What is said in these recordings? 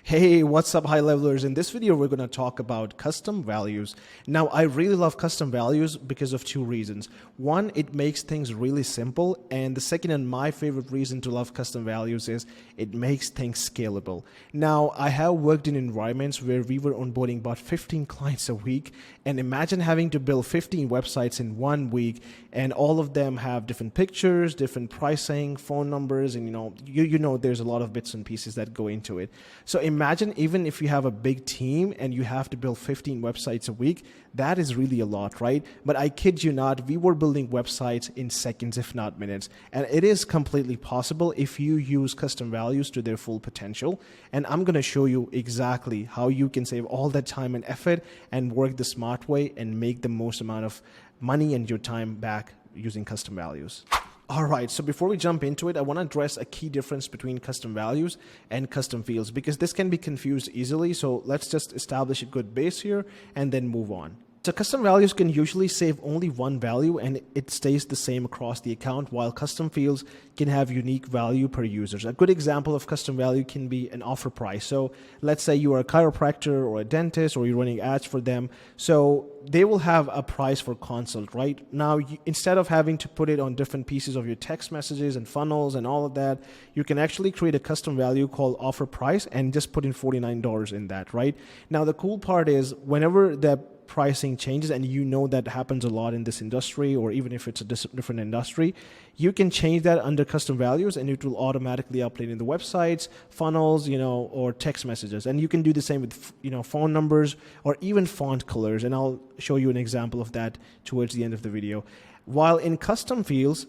Hey, what's up, high levelers? In this video, we're going to talk about custom values. Now, I really love custom values because of two reasons. One, it makes things really simple. And the second and my favorite reason to love custom values is it makes things scalable. Now, I have worked in environments where we were onboarding about 15 clients a week. And imagine having to build 15 websites in 1 week, and all of them have different pictures, different pricing, phone numbers, and you know there's a lot of bits and pieces that go into it. So imagine even if you have a big team and you have to build 15 websites a week, that is really a lot, right? But I kid you not, we were building websites in seconds, if not minutes. And it is completely possible if you use custom values to their full potential. And I'm going to show you exactly how you can save all that time and effort and work the smart way and make the most amount of money and your time back using custom values. All right, so before we jump into it, I want to address a key difference between custom values and custom fields because this can be confused easily. So let's just establish a good base here and then move on. So custom values can usually save only one value and it stays the same across the account, while custom fields can have unique value per user. A good example of custom value can be an offer price. So let's say you are a chiropractor or a dentist or you're running ads for them. So they will have a price for consult, right? Now, instead of having to put it on different pieces of your text messages and funnels and all of that, you can actually create a custom value called offer price and just put in $49 in that, right? Now, the cool part is whenever that pricing changes, and you know that happens a lot in this industry, or even if it's a different industry, you can change that under custom values and it will automatically update in the websites, funnels, or text messages. And you can do the same with, phone numbers or even font colors. And I'll show you an example of that towards the end of the video. While in custom fields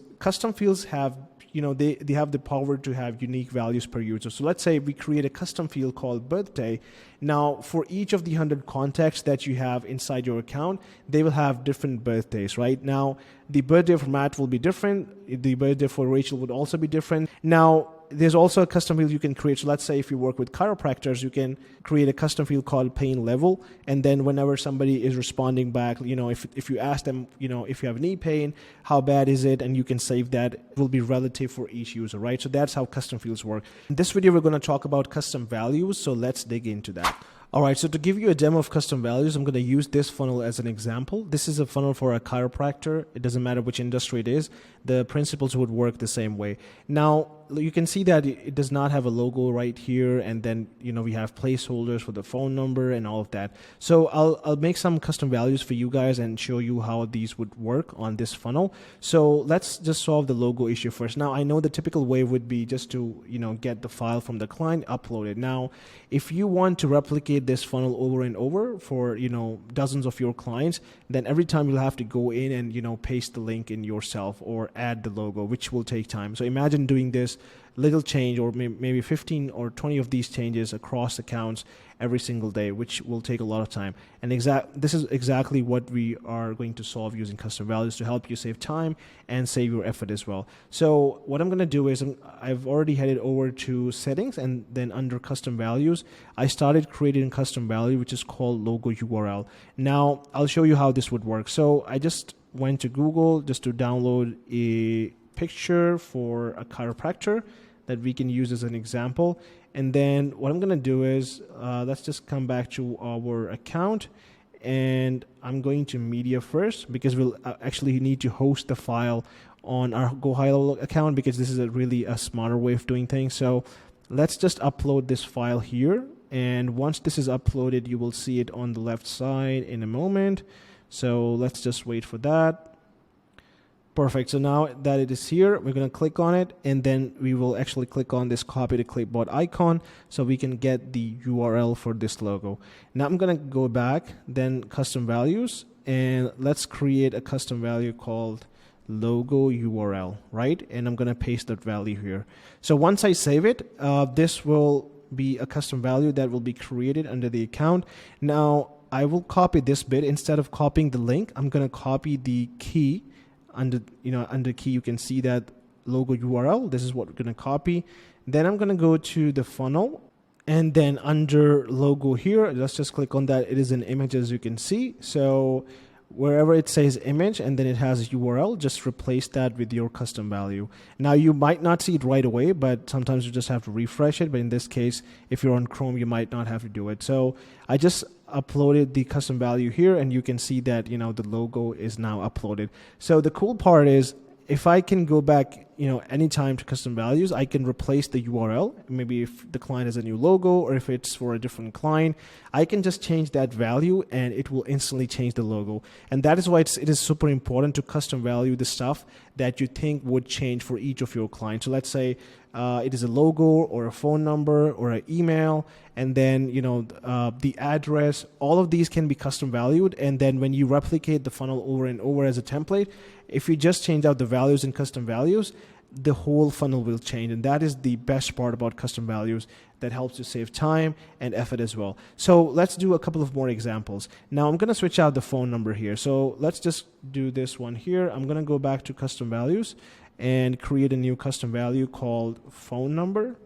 have they have the power to have unique values per user. So let's say we create a custom field called birthday. Now, for each of the 100 contacts that you have inside your account, they will have different birthdays, right? Now, the birthday for Matt will be different. The birthday for Rachel would also be different. Now, there's also a custom field you can create. So let's say if you work with chiropractors, you can create a custom field called pain level. And then whenever somebody is responding back, if you ask them, if you have knee pain, how bad is it? And you can save that. It will be relative for each user, right? So that's how custom fields work. In this video, we're going to talk about custom values. So let's dig into that. All right, so to give you a demo of custom values, I'm going to use this funnel as an example. This is a funnel for a chiropractor. It doesn't matter which industry it is. The principles would work the same way. Now, you can see that it does not have a logo right here. And then, we have placeholders for the phone number and all of that. So I'll make some custom values for you guys and show you how these would work on this funnel. So let's just solve the logo issue first. Now, I know the typical way would be just to, get the file from the client, upload it. Now, if you want to replicate this funnel over and over for, dozens of your clients, then every time you'll have to go in and, paste the link in yourself or add the logo, which will take time. So imagine doing this little change or maybe 15 or 20 of these changes across accounts every single day, which will take a lot of time. And this is exactly what we are going to solve using custom values to help you save time and save your effort as well. So what I'm going to do is I've already headed over to settings, and then under custom values, I started creating a custom value, which is called logo URL. Now I'll show you how this would work. So I just went to Google just to download a picture for a chiropractor that we can use as an example. And then what I'm going to do is let's just come back to our account, and I'm going to media first because we'll actually need to host the file on our GoHighLevel account because this is really a smarter way of doing things. So let's just upload this file here. And once this is uploaded, you will see it on the left side in a moment. So let's just wait for that. Perfect. So now that it is here, we're going to click on it, and then we will actually click on this copy to clipboard icon so we can get the URL for this logo. Now I'm going to go back, then custom values, and let's create a custom value called logo URL, right? And I'm going to paste that value here. So once I save it, this will be a custom value that will be created under the account. Now I will copy this bit. Instead of copying the link, I'm going to copy the key. Under key, you can see that logo URL. This is what we're going to copy. Then I'm going to go to the funnel, and then under logo here, let's just click on that. It is an image, as you can see. So wherever it says image and then it has URL, just replace that with your custom value. Now you might not see it right away, but sometimes you just have to refresh it. But in this case, if you're on Chrome, you might not have to do it. So I just uploaded the custom value here, and you can see that, you know, the logo is now uploaded. So the cool part is, if I can go back, you know, anytime to custom values, I can replace the URL. Maybe if the client has a new logo or if it's for a different client, I can just change that value and it will instantly change the logo. And that is why it is super important to custom value the stuff that you think would change for each of your clients. So let's say it is a logo or a phone number or an email, and then, you know, the address. All of these can be custom valued, and then when you replicate the funnel over and over as a template, if you just change out the values in custom values, the whole funnel will change. And that is the best part about custom values, that helps you save time and effort as well. So let's do a couple of more examples. Now I'm going to switch out the phone number here. So let's just do this one here. I'm going to go back to custom values and create a new custom value called phone number.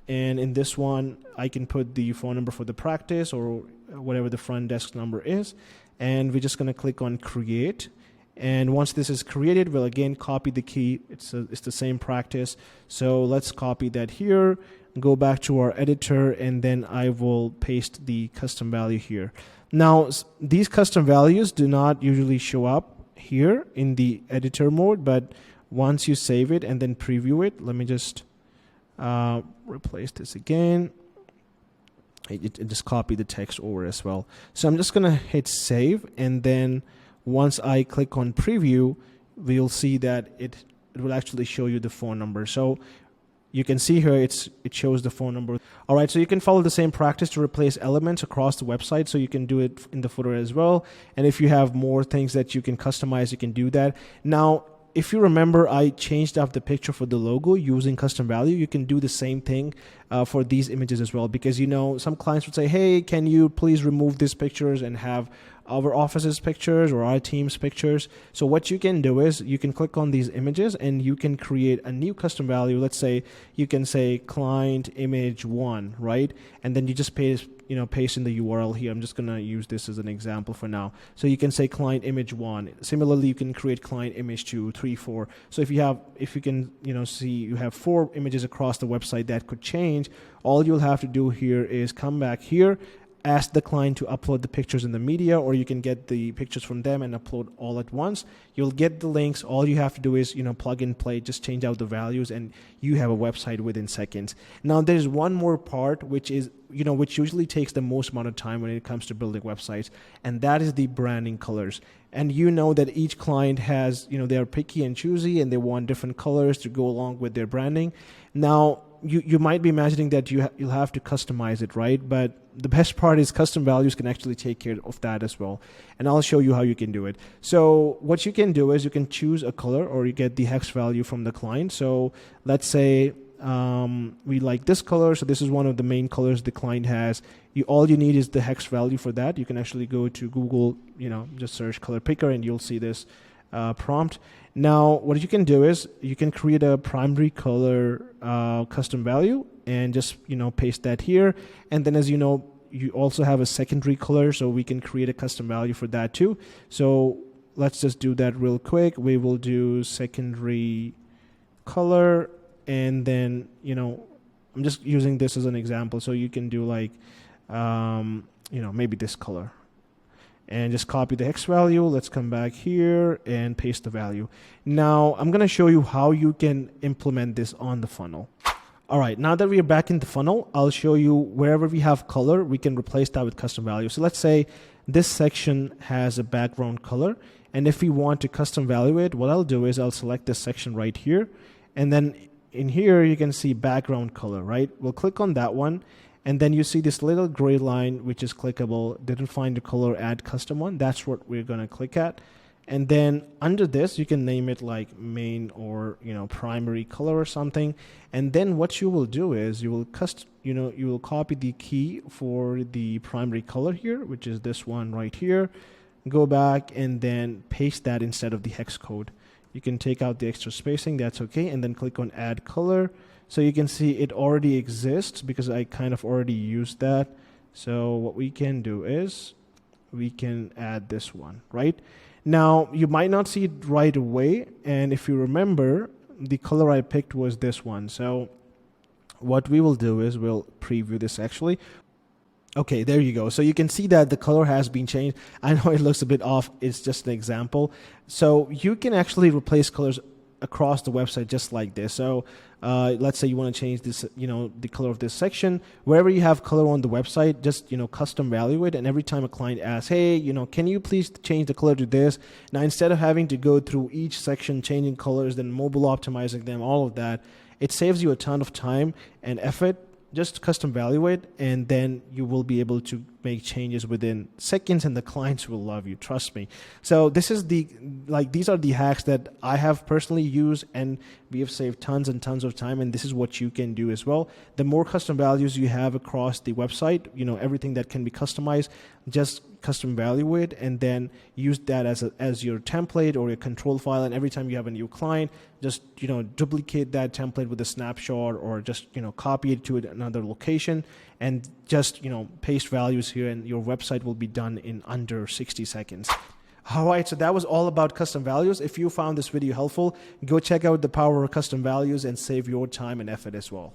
And in this one, I can put the phone number for the practice or whatever the front desk number is. And we're just going to click on create. And once this is created, we'll again copy the key. It's the same practice. So let's copy that here, go back to our editor, and then I will paste the custom value here. Now, these custom values do not usually show up here in the editor mode, but once you save it and then preview it, let me just replace this again. It just copy the text over as well. So I'm just going to hit save, and then once I click on preview, we'll see that it will actually show you the phone number. So you can see here it shows the phone number. All right, so you can follow the same practice to replace elements across the website. So you can do it in the footer as well. And if you have more things that you can customize, you can do that. Now, if you remember, I changed up the picture for the logo using custom value. You can do the same thing for these images as well, because, you know, some clients would say, hey, can you please remove these pictures and have our office's pictures or our team's pictures? So what you can do is you can click on these images and you can create a new custom value. Let's say you can say client image 1, right? And then you just paste in the URL here. I'm just going to use this as an example for now. So you can say client image 1. Similarly, you can create client image 2, 3, 4. So if you can, see you have 4 images across the website that could change, all you'll have to do here is come back here, ask the client to upload the pictures in the media, or you can get the pictures from them and upload all at once. You'll get the links. All you have to do is, plug and play, just change out the values, and you have a website within seconds. Now, there's one more part, which is, which usually takes the most amount of time when it comes to building websites, and that is the branding colors. And you know that each client has, they're picky and choosy, and they want different colors to go along with their branding. Now, you might be imagining that you'll have to customize it, right? But the best part is custom values can actually take care of that as well. And I'll show you how you can do it. So what you can do is you can choose a color, or you get the hex value from the client. So let's say we like this color. So this is one of the main colors the client has. All you need is the hex value for that. You can actually go to Google, just search color picker, and you'll see this prompt. Now, what you can do is you can create a primary color custom value and just paste that here. And then, as you know, you also have a secondary color, so we can create a custom value for that too. So let's just do that real quick. We will do secondary color, and then I'm just using this as an example. So you can do like maybe this color. And just copy the hex value. Let's come back here and paste the value. Now, I'm going to show you how you can implement this on the funnel. All right, now that we are back in the funnel, I'll show you wherever we have color, we can replace that with custom value. So let's say this section has a background color. And if we want to custom value it, what I'll do is I'll select this section right here. And then in here, you can see background color, right? We'll click on that one. And then you see this little gray line, which is clickable. Didn't find the color, add custom one. That's what we're going to click at. And then under this, you can name it like main or, primary color or something. And then what you will do is you will you will copy the key for the primary color here, which is this one right here. Go back and then paste that instead of the hex code. You can take out the extra spacing. That's okay. And then click on add color. So you can see it already exists because I kind of already used that. So what we can do is we can add this one, right? Now, you might not see it right away. And if you remember, the color I picked was this one. So what we will do is we'll preview this actually. Okay, there you go. So you can see that the color has been changed. I know it looks a bit off. It's just an example. So you can actually replace colors across the website just like this. So let's say you want to change this, the color of this section. Wherever you have color on the website, just, custom value it. And every time a client asks, hey, can you please change the color to this? Now, instead of having to go through each section, changing colors, then mobile optimizing them, all of that, it saves you a ton of time and effort. Just custom value it, and then you will be able to make changes within seconds, and the clients will love you, trust me. So this is these are the hacks that I have personally used, and we have saved tons and tons of time, and this is what you can do as well. The more custom values you have across the website, everything that can be customized, just custom value it, and then use that as your template or your control file. And every time you have a new client, just duplicate that template with a snapshot, or just copy it to another location, and just paste values here, and your website will be done in under 60 seconds. All right, so that was all about custom values. If you found this video helpful, go check out the power of custom values and save your time and effort as well.